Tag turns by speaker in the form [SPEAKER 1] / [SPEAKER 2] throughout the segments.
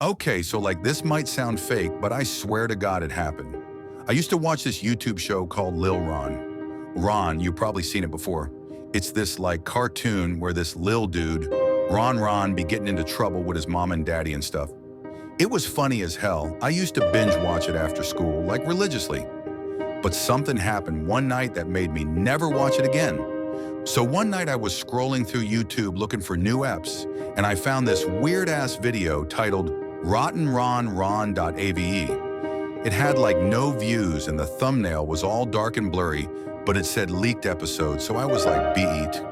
[SPEAKER 1] Okay, so like this might sound fake, but I swear to God it happened. I used to watch this YouTube show called Lil Ron. Ron, you've probably seen it before. It's this like cartoon where this Lil dude, Ron, be getting into trouble with his mom and daddy and stuff. It was funny as hell. I used to binge watch it after school, like religiously. But something happened one night that made me never watch it again. So one night I was scrolling through YouTube looking for new eps, and I found this weird-ass video titled ROTTEN RON RON.ave. It had like no views and the thumbnail was all dark and blurry, but it said leaked episode, so I was like, beat.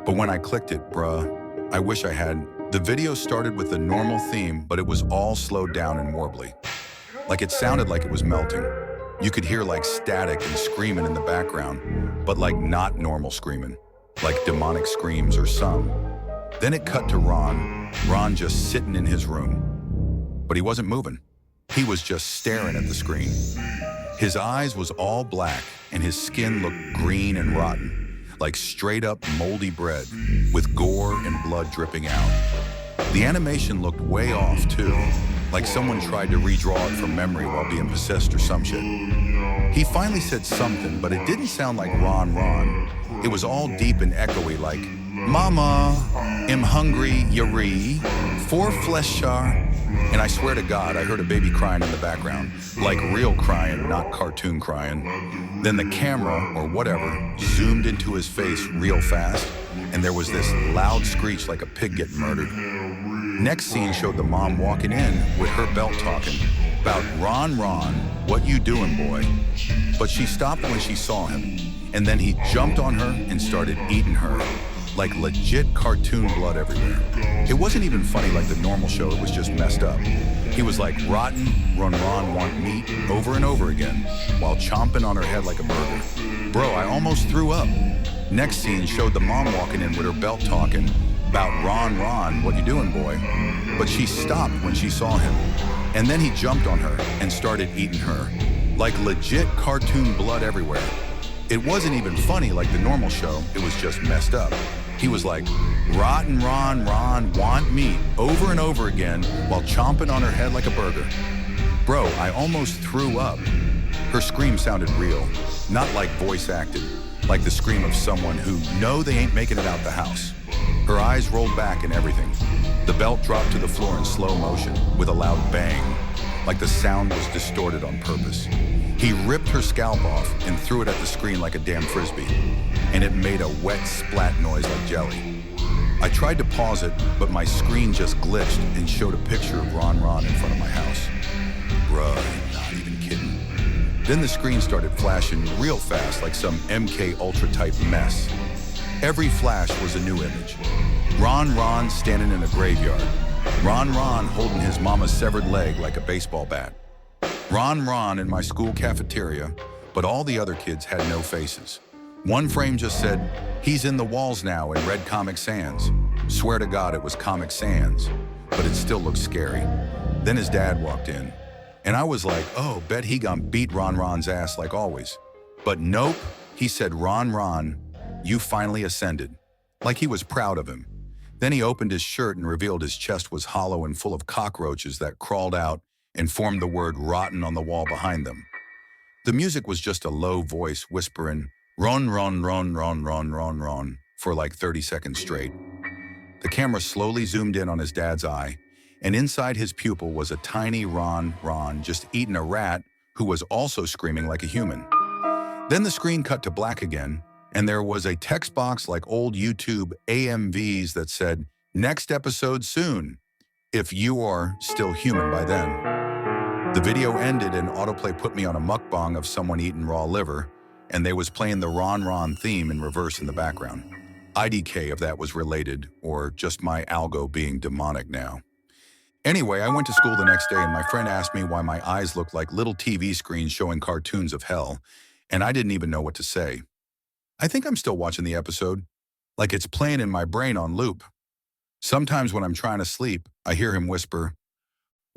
[SPEAKER 1] But when I clicked it, bruh, I wish I had. The video started with the normal theme, but it was all slowed down and warbly. Like it sounded like it was melting. You could hear like static and screaming in the background, but like not normal screaming, like demonic screams or some. Then it cut to Ron just sitting in his room. But he wasn't moving. He was just staring at the screen. His eyes was all black and his skin looked green and rotten, like straight up moldy bread with gore and blood dripping out. The animation looked way off too, like someone tried to redraw it from memory while being possessed or some shit. He finally said something, but it didn't sound like Ron. It was all deep and echoey like, Mama, am hungry, yari, for flesh char. And I swear to God, I heard a baby crying in the background, like real crying, not cartoon crying. Then the camera, or whatever, zoomed into his face real fast, and there was this loud screech like a pig getting murdered. Next scene showed the mom walking in with her belt talking about Ron, what you doing, boy? But she stopped when she saw him, and then he jumped on her and started eating her, like legit cartoon blood everywhere. It wasn't even funny like the normal show, it was just messed up. He was like, Rotten, Ron, want meat, over and over again, while chomping on her head like a burger. Bro, I almost threw up. Next scene showed the mom walking in with her belt talking about Ron, what you doing, boy? But she stopped when she saw him, and then he jumped on her and started eating her, like legit cartoon blood everywhere. It wasn't even funny like the normal show, it was just messed up. He was like, Rotten Ron, want meat, over and over again, while chomping on her head like a burger. Bro, I almost threw up. Her scream sounded real, not like voice acted, like the scream of someone who know they ain't making it out the house. Her eyes rolled back and everything. The belt dropped to the floor in slow motion with a loud bang, like the sound was distorted on purpose. He ripped her scalp off and threw it at the screen like a damn frisbee, and it made a wet splat noise like jelly. I tried to pause it, but my screen just glitched and showed a picture of Ron in front of my house. Bruh, you're not even kidding. Then the screen started flashing real fast like some MK Ultra type mess. Every flash was a new image. Ron standing in a graveyard. Ron holding his mama's severed leg like a baseball bat. Ron in my school cafeteria, but all the other kids had no faces. One frame just said, he's in the walls now in red Comic Sans. Swear to God it was Comic Sans, but it still looked scary. Then his dad walked in, and I was like, oh, bet he gonna beat Ron's ass like always. But nope, he said, Ron, you finally ascended. Like he was proud of him. Then he opened his shirt and revealed his chest was hollow and full of cockroaches that crawled out and formed the word rotten on the wall behind them. The music was just a low voice whispering, Ron, for like 30 seconds straight. The camera slowly zoomed in on his dad's eye, and inside his pupil was a tiny Ron just eating a rat who was also screaming like a human. Then the screen cut to black again, and there was a text box like old YouTube AMVs that said, next episode soon, if you are still human by then. The video ended and autoplay put me on a mukbang of someone eating raw liver, and they was playing the Ron theme in reverse in the background. IDK if that was related, or just my algo being demonic now. Anyway, I went to school the next day and my friend asked me why my eyes looked like little TV screens showing cartoons of hell, and I didn't even know what to say. I think I'm still watching the episode, like it's playing in my brain on loop. Sometimes when I'm trying to sleep, I hear him whisper,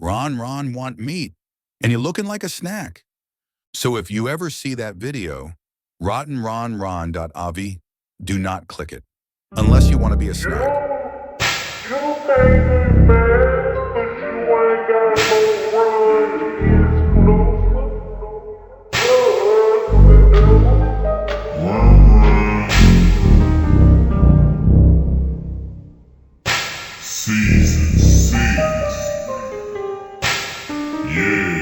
[SPEAKER 1] Ron want meat, and you're looking like a snack. So if you ever see that video, RottenRonRon.ave, do not click it, unless you want to be a snack.
[SPEAKER 2] You baby man, but you ain't got Season 6. Yeah.